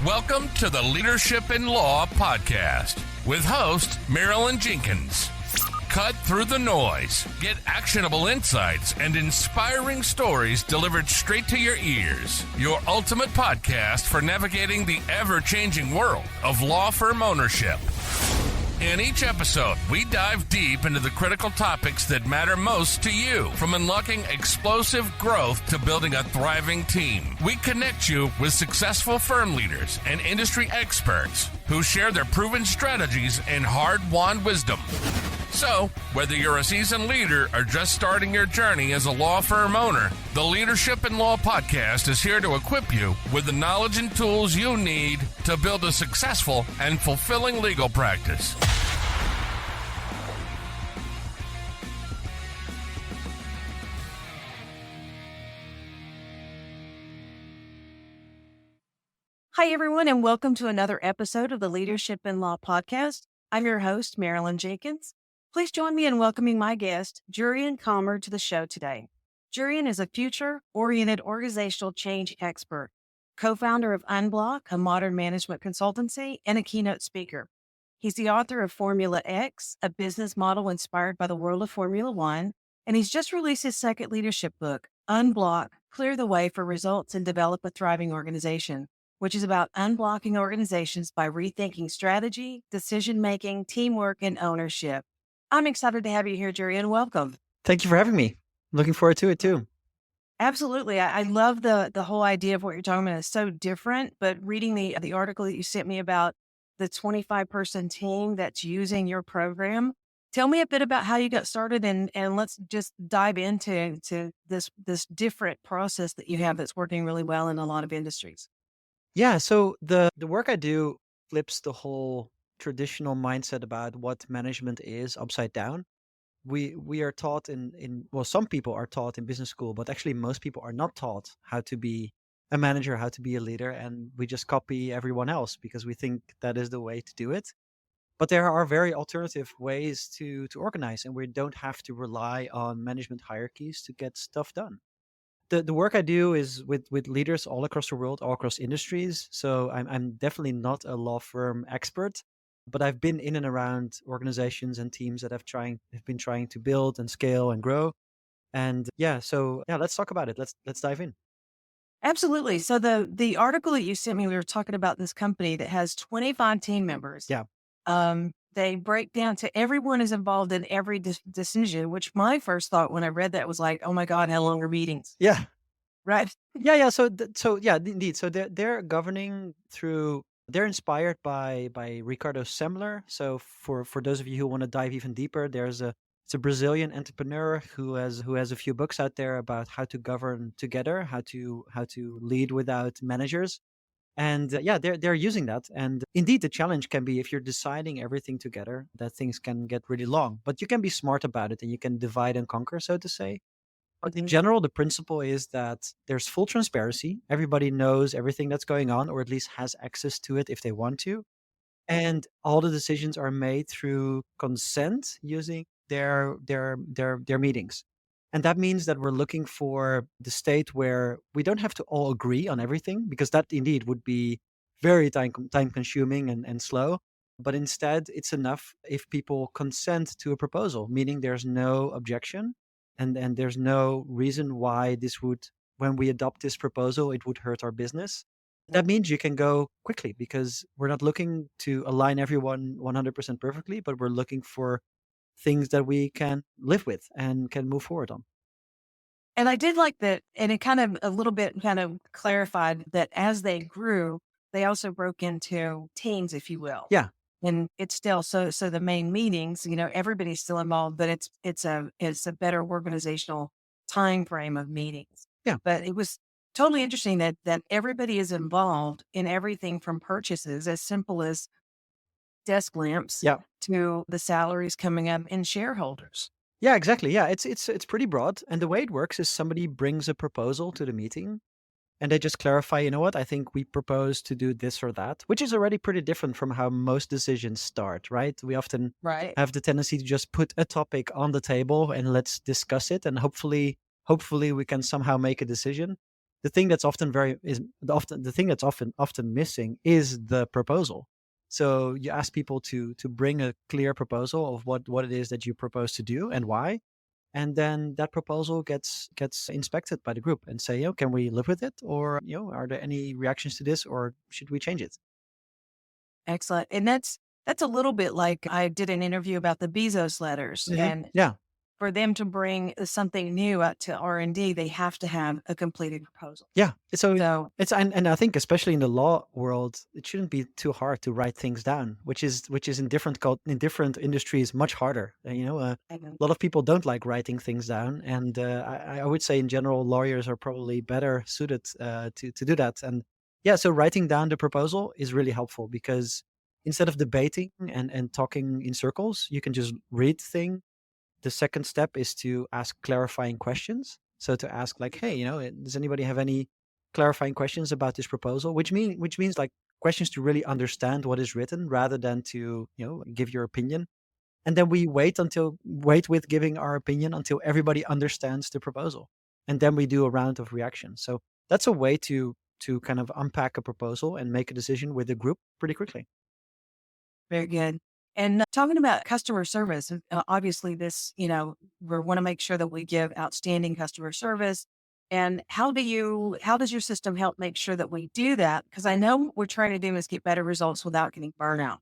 Welcome to the Leadership in Law podcast with host Marilyn Jenkins. Cut through the noise, get actionable insights and inspiring stories delivered straight to your ears. Your ultimate podcast for navigating the ever-changing world of law firm ownership. In each episode, we dive deep into the critical topics that matter most to you, from unlocking explosive growth to building a thriving team. We connect you with successful firm leaders and industry experts who share their proven strategies and hard-won wisdom. So, whether you're a seasoned leader or just starting your journey as a law firm owner, the Leadership in Law podcast is here to equip you with the knowledge and tools you need to build a successful and fulfilling legal practice. Hi, everyone, and welcome to another episode of the Leadership in Law podcast. I'm your host, Marilyn Jenkins. Please join me in welcoming my guest, Jurriaan Kamer, to the show today. Jurriaan is a future-oriented organizational change expert, co-founder of Unblock, a modern management consultancy, and a keynote speaker. He's the author of Formula X, a business model inspired by the world of Formula One, and he's just released his second leadership book, Unblock, Clear the Way for Results and Develop a Thriving Organization, which is about unblocking organizations by rethinking strategy, decision-making, teamwork, and ownership. I'm excited to have you here, Jurriaan. Welcome. Thank you for having me. Looking forward to it too. Absolutely. I love the whole idea of what you're talking about. It's so different, but reading the article that you sent me about the 25-person team that's using your program, tell me a bit about how you got started and let's just dive into this different process that you have that's working really well in a lot of industries. Yeah, so the work I do flips the whole traditional mindset about what management is upside down. We are taught well, some people are taught in business school, but actually most people are not taught how to be a manager, how to be a leader, and we just copy everyone else because we think that is the way to do it. But there are very alternative ways to organize, and we don't have to rely on management hierarchies to get stuff done. The work I do is with leaders all across the world, all across industries. So I'm definitely not a law firm expert, but I've been in and around organizations and teams that have been trying to build and scale and grow. And let's talk about it. Let's dive in. Absolutely. So the article that you sent me, we were talking about this company that has 25 team members. Yeah. They break down to everyone is involved in every decision, which my first thought when I read that was like, oh my God, how long are meetings? Yeah. Right. Yeah. So indeed. So they're governing through. They're inspired by Ricardo Semler. So for those of you who want to dive even deeper, it's a Brazilian entrepreneur who has a few books out there about how to govern together, how to lead without managers. And they're using that. And indeed, the challenge can be if you're deciding everything together, that things can get really long. But you can be smart about it and you can divide and conquer, so to say. But in general, the principle is that there's full transparency. Everybody knows everything that's going on, or at least has access to it if they want to. And all the decisions are made through consent using their meetings. And that means that we're looking for the state where we don't have to all agree on everything, because that indeed would be very time consuming and slow. But instead, it's enough if people consent to a proposal, meaning there's no objection and there's no reason why when we adopt this proposal, it would hurt our business. That means you can go quickly because we're not looking to align everyone 100% perfectly, but we're looking for things that we can live with and can move forward on. And I did like that. And it kind of a little bit kind of clarified that as they grew, they also broke into teams, if you will. Yeah. And it's still, so the main meetings, everybody's still involved, but it's a better organizational time frame of meetings. Yeah. But it was totally interesting that everybody is involved in everything from purchases as simple as desk lamps to the salaries coming up in shareholders. Yeah, exactly. Yeah, it's pretty broad. And the way it works is somebody brings a proposal to the meeting and they just clarify, you know what, I think we propose to do this or that, which is already pretty different from how most decisions start, right? We often have the tendency to just put a topic on the table and let's discuss it. And hopefully we can somehow make a decision. the thing that's often missing is the proposal. So you ask people to bring a clear proposal of what it is that you propose to do and why, and then that proposal gets inspected by the group and say, can we live with it, or are there any reactions to this, or should we change it? Excellent. And that's a little bit like I did an interview about the Bezos letters, and Yeah. for them to bring something new out to R&D, they have to have a completed proposal. Yeah. So So and I think especially in the law world, it shouldn't be too hard to write things down, which is in different industries much harder. A lot of people don't like writing things down, and I would say in general lawyers are probably better suited to do that. And yeah, so writing down the proposal is really helpful, because instead of debating and talking in circles, you can just read things. The second step is to ask clarifying questions. So to ask like, hey, does anybody have any clarifying questions about this proposal? Which means like questions to really understand what is written rather than to, give your opinion. And then we wait with giving our opinion until everybody understands the proposal. And then we do a round of reactions. So that's a way to kind of unpack a proposal and make a decision with the group pretty quickly. very good. And talking about customer service, obviously this, we want to make sure that we give outstanding customer service. And how does your system help make sure that we do that? Because I know what we're trying to do is get better results without getting burnout.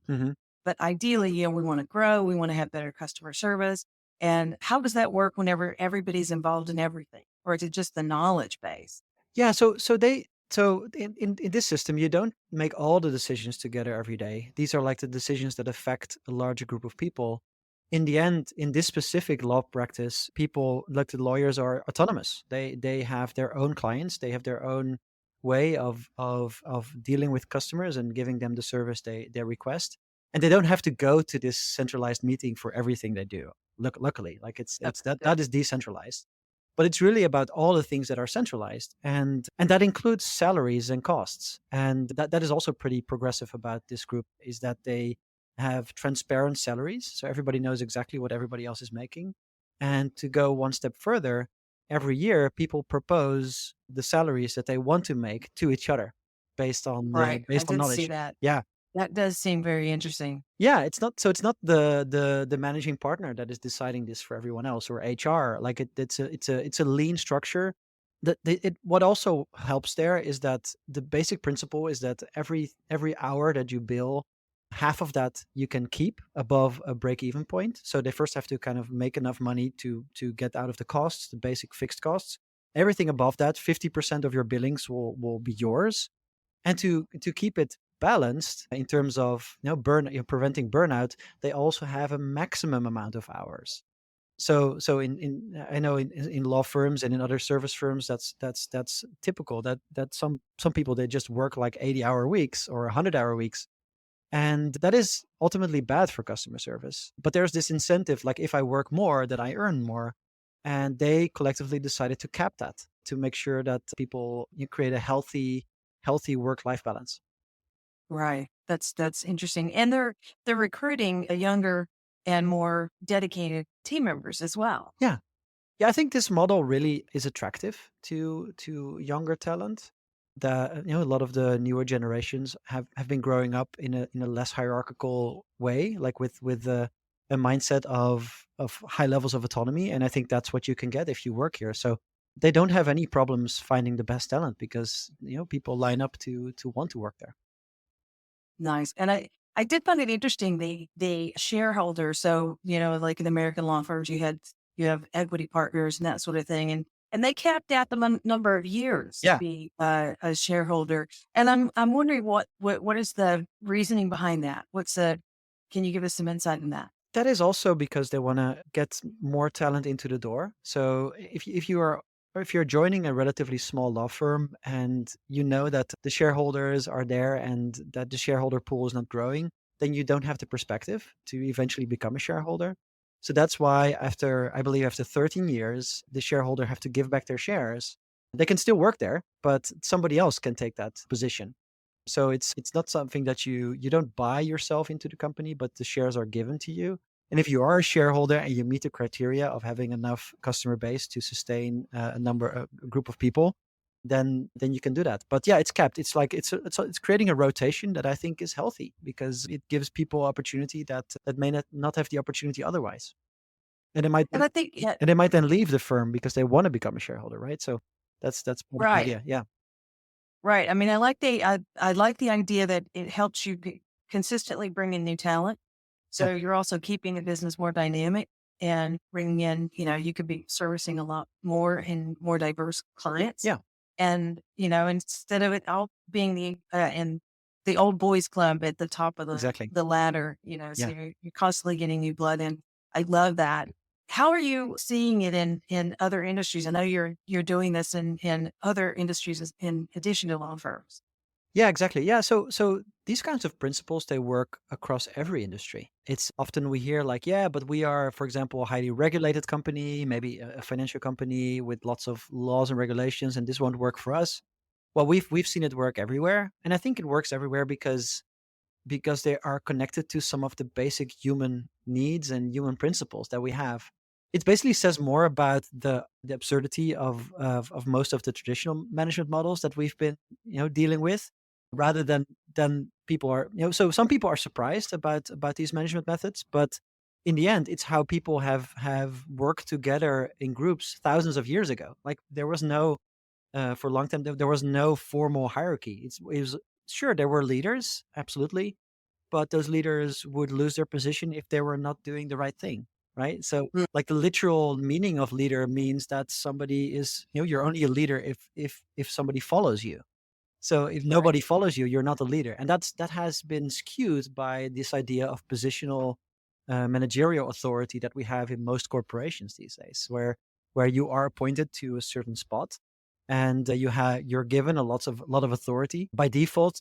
But ideally, we want to grow, we want to have better customer service. And how does that work whenever everybody's involved in everything? Or is it just the knowledge base? Yeah, so in this system, you don't make all the decisions together every day. These are like the decisions that affect a larger group of people. In the end, in this specific law practice, people like the lawyers are autonomous. They have their own clients, they have their own way of dealing with customers and giving them the service they request. And they don't have to go to this centralized meeting for everything they do. Luckily, like That's that is decentralized. But it's really about all the things that are centralized, and that includes salaries and costs. And that is also pretty progressive about this group, is that they have transparent salaries, so everybody knows exactly what everybody else is making. And to go one step further, every year people propose the salaries that they want to make to each other based on right. I did see knowledge. that. Yeah. That does seem very interesting. Yeah, it's not the managing partner that is deciding this for everyone else, or HR. Like it's a lean structure. What also helps there is that the basic principle is that every hour that you bill, half of that you can keep above a break even point. So they first have to kind of make enough money to get out of the costs, the basic fixed costs. Everything above that, 50% of your billings will be yours. And to keep it balanced in terms of preventing burnout, they also have a maximum amount of hours. So in I know in law firms and in other service firms, that's typical, that some people, they just work like 80-hour weeks or 100-hour weeks. And that is ultimately bad for customer service. But there's this incentive, like if I work more, that I earn more. And they collectively decided to cap that, to make sure that people create a healthy work-life balance. Right. That's interesting. And they're recruiting a younger and more dedicated team members as well. Yeah. Yeah, I think this model really is attractive to younger talent. A lot of the newer generations have been growing up in a less hierarchical way, like with a mindset of high levels of autonomy. And I think that's what you can get if you work here. So they don't have any problems finding the best talent, because people line up to want to work there. Nice. And I did find it interesting, the shareholder. So, like in American law firms, you have equity partners and that sort of thing. And they capped out the number of years to be a shareholder. And I'm wondering what is the reasoning behind that? Can you give us some insight in that? That is also because they want to get more talent into the door. So if you're joining a relatively small law firm and you know that the shareholders are there and that the shareholder pool is not growing, then you don't have the perspective to eventually become a shareholder. So that's why I believe after 13 years, the shareholder have to give back their shares. They can still work there, but somebody else can take that position. So it's not something that you don't buy yourself into the company, but the shares are given to you. And if you are a shareholder and you meet the criteria of having enough customer base to sustain a group of people, then you can do that. But yeah, it's capped. It's like it's creating a rotation that I think is healthy because it gives people opportunity that may not have the opportunity otherwise. And And I think, yeah, they might then leave the firm because they want to become a shareholder, right? So that's part of the right. idea. Yeah. Right. I mean, I like the idea that it helps you consistently bring in new talent. Yeah. So you're also keeping the business more dynamic and bringing in, you could be servicing a lot more and more diverse clients. Yeah. And, instead of it all being in the old boys club at the top of Exactly. the ladder, so Yeah. you're constantly getting new blood in. I love that. How are you seeing it in other industries? I know you're doing this in other industries in addition to law firms. Yeah, exactly. Yeah, so these kinds of principles they work across every industry. It's often we hear like, yeah, but we are, for example, a highly regulated company, maybe a financial company with lots of laws and regulations, and this won't work for us. Well, we've seen it work everywhere, and I think it works everywhere because they are connected to some of the basic human needs and human principles that we have. It basically says more about the absurdity of most of the traditional management models that we've been dealing with, rather than people are so some people are surprised about these management methods, but in the end, it's how people have worked together in groups thousands of years ago. Like there was no for a long time there was no formal hierarchy. It was sure there were leaders, absolutely, but those leaders would lose their position if they were not doing the right thing, right? So Mm. like the literal meaning of leader means that somebody is, you're only a leader if somebody follows you. So if Right. nobody follows you, you're not a leader. And that has been skewed by this idea of positional managerial authority that we have in most corporations these days, where you are appointed to a certain spot and you're given a lot of authority by default.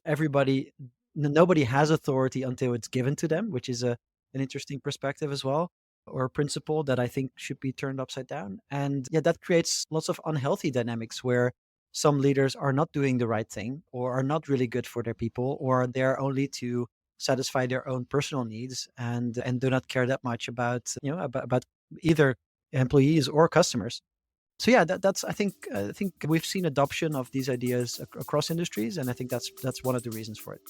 Nobody has authority until it's given to them, which is an interesting perspective as well, or a principle that I think should be turned upside down. And yeah, that creates lots of unhealthy dynamics where some leaders are not doing the right thing or are not really good for their people, or they're only to satisfy their own personal needs and do not care that much about either employees or customers. So yeah, that's I think we've seen adoption of these ideas across industries, and I think that's one of the reasons for it.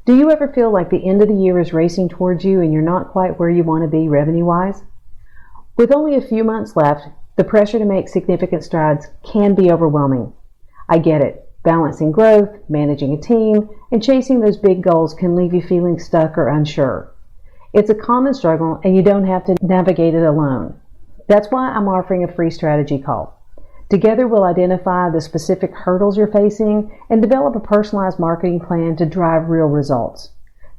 Do you ever feel like the end of the year is racing towards you and you're not quite where you want to be revenue-wise? With only a few months left, the pressure to make significant strides can be overwhelming. I get it. Balancing growth, managing a team, and chasing those big goals can leave you feeling stuck or unsure. It's a common struggle and you don't have to navigate it alone. That's why I'm offering a free strategy call. Together we'll identify the specific hurdles you're facing and develop a personalized marketing plan to drive real results.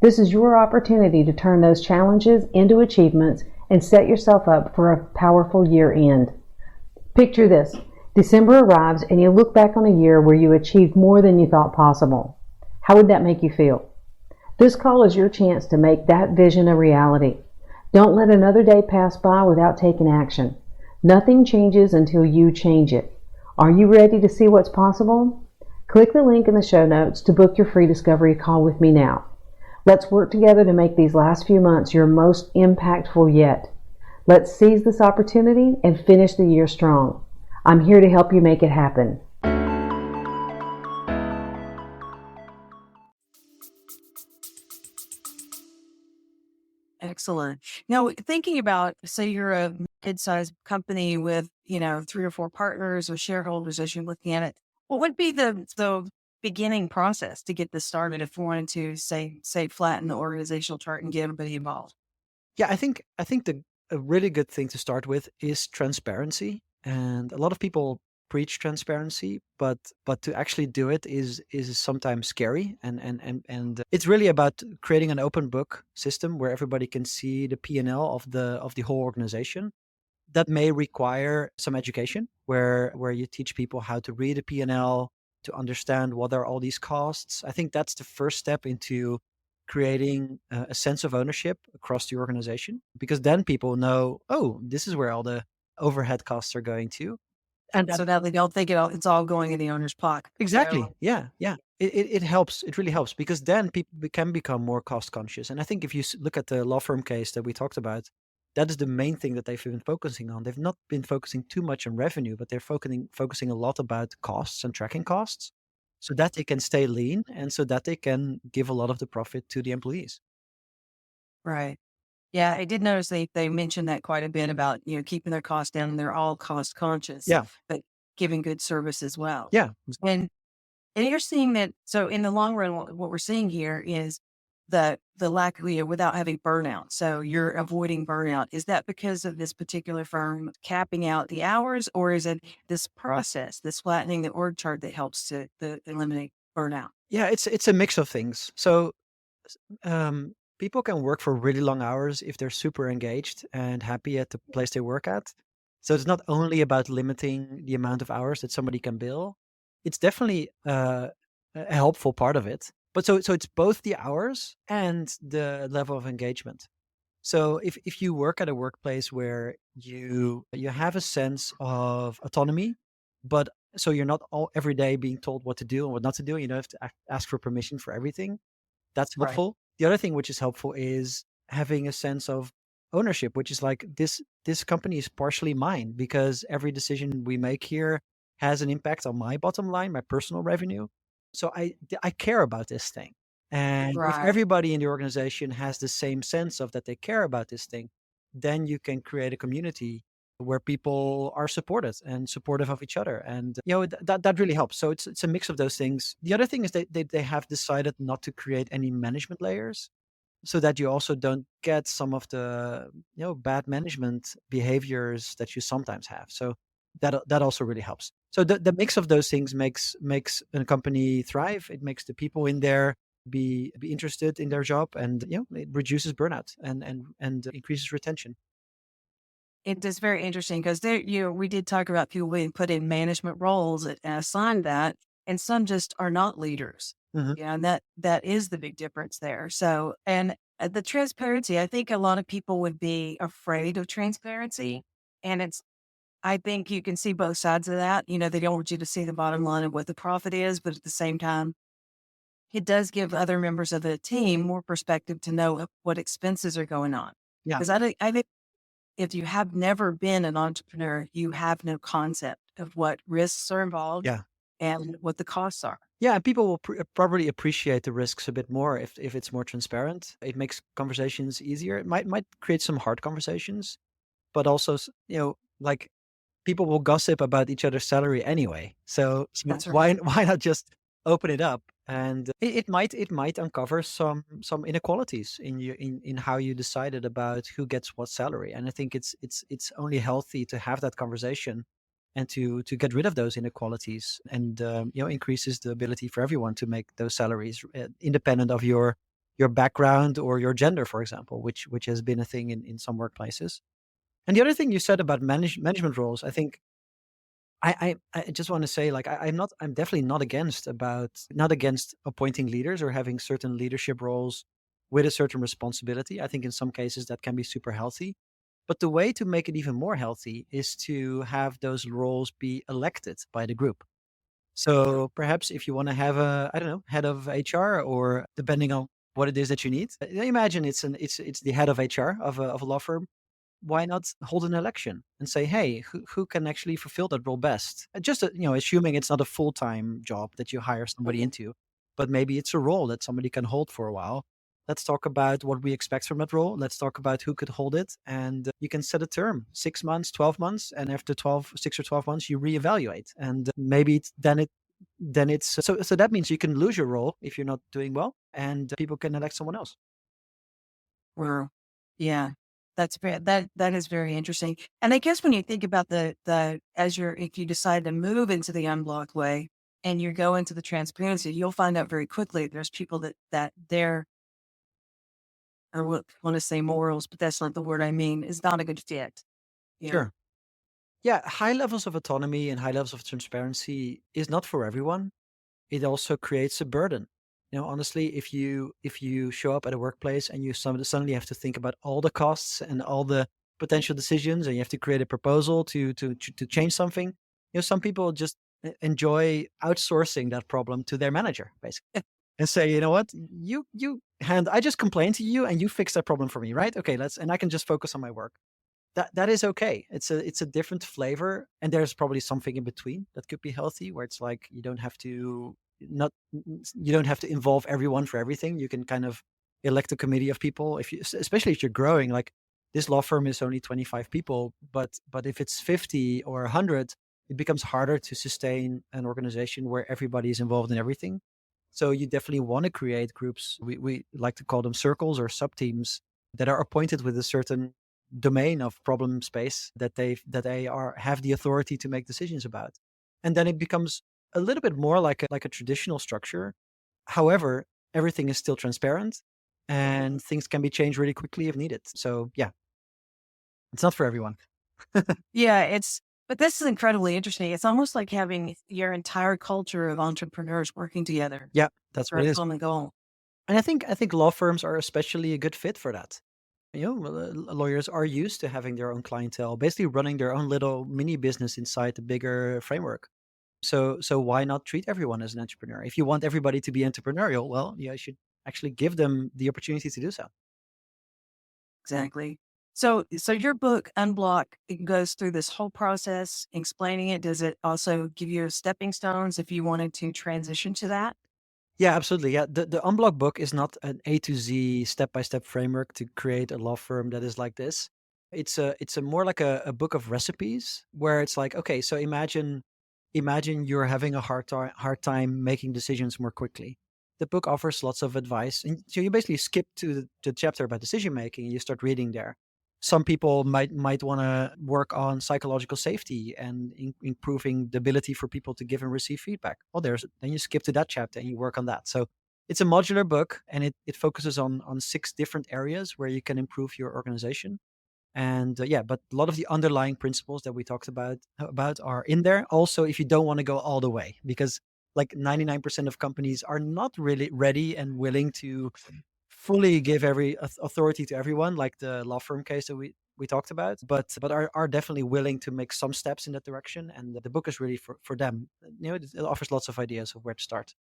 This is your opportunity to turn those challenges into achievements and set yourself up for a powerful year end. Picture this. December arrives and you look back on a year where you achieved more than you thought possible. How would that make you feel? This call is your chance to make that vision a reality. Don't let another day pass by without taking action. Nothing changes until you change it. Are you ready to see what's possible? Click the link in the show notes to book your free discovery call with me now. Let's work together to make these last few months your most impactful yet. Let's seize this opportunity and finish the year strong. I'm here to help you make it happen. Excellent. Now, thinking about, say you're a mid-sized company with, three or four partners or shareholders as you're looking at it, what would be the beginning process to get this started if we wanted to say flatten the organizational chart and get everybody involved? Yeah, I think a really good thing to start with is transparency, and a lot of people preach transparency, but to actually do it is sometimes scary, and it's really about creating an open book system where everybody can see the P&L of the whole organization. That may require some education where you teach people how to read a P&L, to understand what are all these costs. I think that's the first step into creating a sense of ownership across the organization, because then people know, oh, this is where all the overhead costs are going to. And So that they don't think it's all going in the owner's pocket. exactly, So, yeah, yeah. It helps. It really helps because then people can become more cost conscious. And I think if you look at the law firm case that we talked about, that is the main thing that they've been focusing on. They've not been focusing too much on revenue, but they're focusing a lot about costs and tracking costs, so that they can stay lean and so that they can give a lot of the profit to the employees. right. Yeah, I did notice they mentioned that quite a bit about, keeping their costs down, and they're all cost conscious, Yeah, but giving good service as well. yeah. And and you're seeing that, so in the long run, what we're seeing here is the lack of, without having burnout. So you're avoiding burnout. Is that because of this particular firm capping out the hours, or is it this process, this flattening the org chart that helps to eliminate burnout? Yeah, it's a mix of things. So people can work for really long hours if they're super engaged and happy at the place they work at. So it's not only about limiting the amount of hours that somebody can bill. It's definitely a helpful part of it. But so it's both the hours and the level of engagement. So if you work at a workplace where you have a sense of autonomy, but so you're not all every day being told what to do and what not to do, you don't have to ask for permission for everything. That's Right. helpful. The other thing which is helpful is having a sense of ownership, which is like this company is partially mine because every decision we make here has an impact on my bottom line, my personal revenue. So I care about this thing. And if Right. everybody in the organization has the same sense of that they care about this thing, then you can create a community where people are supported and supportive of each other. And that really helps. So it's a mix of those things. The other thing is they have decided not to create any management layers so that you also don't get some of the bad management behaviors that you sometimes have. So that also really helps. So the mix of those things makes a company thrive. It makes the people in there be interested in their job, and it reduces burnout and increases retention. It is very interesting because there, we did talk about people being put in management roles and assigned that, and some just are not leaders. Mhm. Yeah, and that is the big difference there. So, and the transparency, I think a lot of people would be afraid of transparency, and I think you can see both sides of that. They don't want you to see the bottom line of what the profit is, but at the same time, it does give other members of the team more perspective to know what expenses are going on. Yeah, Because I think if you have never been an entrepreneur, you have no concept of what risks are involved yeah. and what the costs are. Yeah, and people will probably appreciate the risks a bit more if it's more transparent. It makes conversations easier. It might create some hard conversations, but also like people will gossip about each other's salary anyway. So That's right. why not just open it up? And it might uncover some inequalities in how you decided about who gets what salary. And I think it's only healthy to have that conversation and to get rid of those inequalities, and increases the ability for everyone to make those salaries independent of your background or your gender, for example, which has been a thing in some workplaces. And the other thing you said about management roles, I think I just want to say, like, I'm definitely not against appointing leaders or having certain leadership roles with a certain responsibility. I think in some cases that can be super healthy. But the way to make it even more healthy is to have those roles be elected by the group. So perhaps if you want to have a, I don't know, head of HR, or depending on what it is that you need, imagine it's the head of HR of a law firm. Why not hold an election and say, hey, who can actually fulfill that role best? Just assuming it's not a full-time job that you hire somebody Mhm. into, but maybe it's a role that somebody can hold for a while. Let's talk about what we expect from that role. Let's talk about who could hold it, and you can set a term: 6 months, 12 months, and after 6 or 12 months you reevaluate, and maybe then it's so that means you can lose your role if you're not doing well, and people can elect someone else. Wow. Yeah. That is very interesting. And I guess when you think about if you decide to move into the unblocked way and you go into the transparency, you'll find out very quickly there's people that their, I want to say morals, but that's not the word I mean, is not a good fit. Yeah. Sure. Yeah, high levels of autonomy and high levels of transparency is not for everyone. It also creates a burden. Honestly, if you show up at a workplace and you suddenly have to think about all the costs and all the potential decisions, and you have to create a proposal to change something, some people just enjoy outsourcing that problem to their manager, basically, and say, you know what, I just complained to you and you fix that problem for me, right? Okay, and I can just focus on my work. That is okay. It's a different flavor, and there's probably something in between that could be healthy, where it's like you don't have to involve everyone for everything. You can kind of elect a committee of people, especially if you're growing. Like, this law firm is only 25 people, but if it's 50 or 100, it becomes harder to sustain an organization where everybody is involved in everything. So you definitely want to create groups. We like to call them circles or sub-teams that are appointed with a certain domain of problem space that they have the authority to make decisions about. And then it becomes a little bit more like a traditional structure. However, everything is still transparent and things can be changed really quickly if needed. So yeah, it's not for everyone. Yeah, but this is incredibly interesting. It's almost like having your entire culture of entrepreneurs working together. Yeah, that's for what it a is. common goal. And I think law firms are especially a good fit for that. Lawyers are used to having their own clientele, basically running their own little mini business inside the bigger framework. So why not treat everyone as an entrepreneur? If you want everybody to be entrepreneurial, well, you should actually give them the opportunity to do so. Exactly. So your book, Unblock, it goes through this whole process, explaining it. Does it also give you stepping stones if you wanted to transition to that? Yeah, absolutely. Yeah, the Unblock book is not an A to Z step-by-step framework to create a law firm that is like this. It's a more like a book of recipes, where it's like, okay, so imagine you're having a hard time making decisions more quickly. The book offers lots of advice, and so you basically skip to the chapter about decision making and you start reading there. Some people might want to work on psychological safety and improving the ability for people to give and receive feedback. Well, then you skip to that chapter and you work on that. So it's a modular book, and it focuses on 6 different areas where you can improve your organization. And but a lot of the underlying principles that we talked about are in there. Also, if you don't want to go all the way, because like 99% of companies are not really ready and willing to fully give every authority to everyone, like the law firm case that we talked about, but are definitely willing to make some steps in that direction. And the book is really for them. It offers lots of ideas of where to start.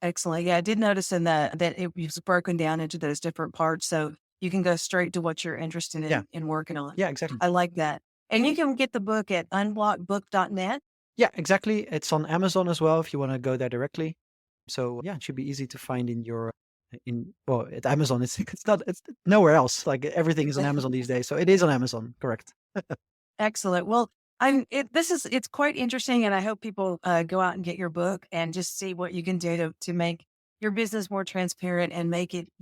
Excellent. Yeah, I did notice in that it was broken down into those different parts, so you can go straight to what you're interested in working on. Yeah, exactly. I like that. And you can get the book at unblockbook.net. Yeah, exactly. It's on Amazon as well if you want to go there directly. So yeah, it should be easy to find at Amazon. It's nowhere else. Like, everything is on Amazon these days. So it is on Amazon, correct? Excellent. Well, it's quite interesting, and I hope people go out and get your book and just see what you can do to make your business more transparent and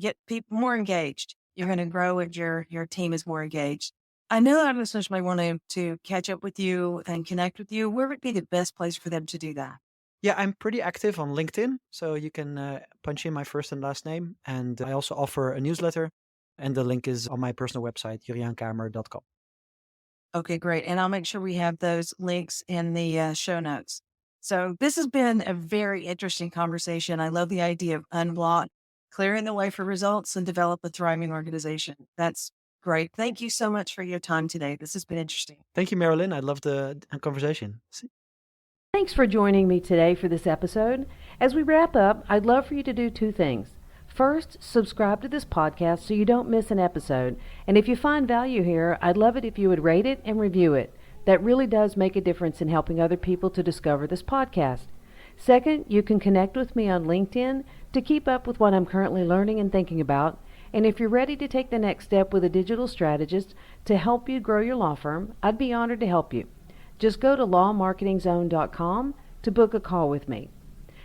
get people more engaged. You're going to grow and your team is more engaged. I know our listeners might want to catch up with you and connect with you. Where would be the best place for them to do that? Yeah, I'm pretty active on LinkedIn, so you can punch in my first and last name. And I also offer a newsletter, and the link is on my personal website, jurriaankamer.com. Okay, great. And I'll make sure we have those links in the show notes. So this has been a very interesting conversation. I love the idea of Unblock, clearing the way for results and develop a thriving organization. That's great. Thank you so much for your time today. This has been interesting. Thank you, Marilyn. I love the conversation. Thanks for joining me today for this episode. As we wrap up, I'd love for you to do 2 things. First, subscribe to this podcast so you don't miss an episode. And if you find value here, I'd love it if you would rate it and review it. That really does make a difference in helping other people to discover this podcast. Second, you can connect with me on LinkedIn to keep up with what I'm currently learning and thinking about. And if you're ready to take the next step with a digital strategist to help you grow your law firm, I'd be honored to help you. Just go to lawmarketingzone.com to book a call with me.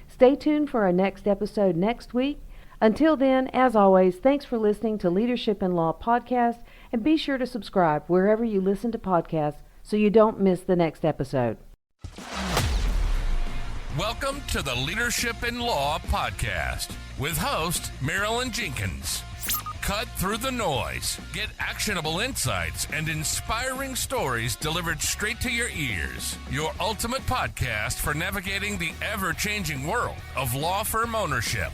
Stay tuned for our next episode next week. Until then, as always, thanks for listening to Leadership in Law Podcast, and be sure to subscribe wherever you listen to podcasts so you don't miss the next episode. Welcome to the Leadership in Law Podcast with host Marilyn Jenkins. Cut through the noise, get actionable insights and inspiring stories delivered straight to your ears. Your ultimate podcast for navigating the ever-changing world of law firm ownership.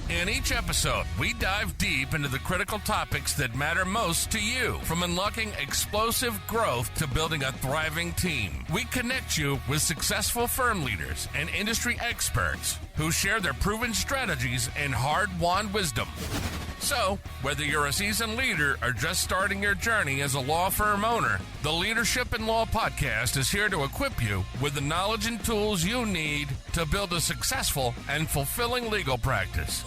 In each episode, we dive deep into the critical topics that matter most to you, from unlocking explosive growth to building a thriving team. We connect you with successful firm leaders and industry experts who share their proven strategies and hard-won wisdom. So, whether you're a seasoned leader or just starting your journey as a law firm owner, the Leadership in Law podcast is here to equip you with the knowledge and tools you need to build a successful and fulfilling legal practice.